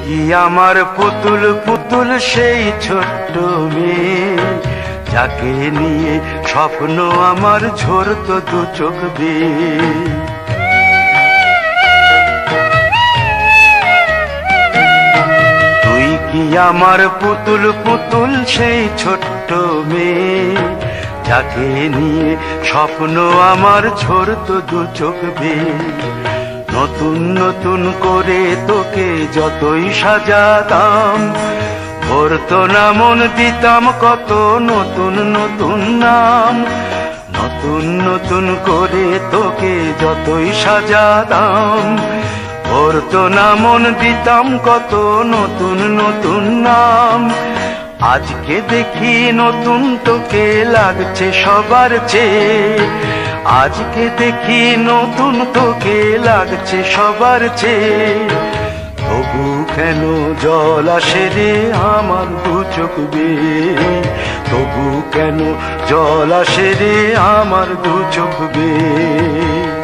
কি আমার পুতুল পুতুল সেই ছোট্ট মেয়ে, যাকে নিয়ে স্বপ্ন আমার ঝরতো দু চোখ বেয়ে। তুই কি আমার পুতুল পুতুল সেই ছোট্ট মেয়ে, যাকে নিয়ে স্বপ্ন আমার ঝরতো দু চোখ বেয়ে। নতুন নতুন করে তোকে যতই সাজাতাম, ভরতো না মন, দিতাম কত নতুন নতুন নাম। নতুন নতুন করে তোকে যতই সাজাতাম, ভরতো না মন, দিতাম কত নতুন নতুন নাম। আজকে দেখি নতুন তোকে লাগছে সবার চেয়ে, আজকে দেখি নতুন তোকে লাগছে সবার চেয়ে। তবু কেন জল আসে রে আমার দু চোখ বেয়ে, তবু কেন জল আসে রে আমার দু চোখ বেয়ে।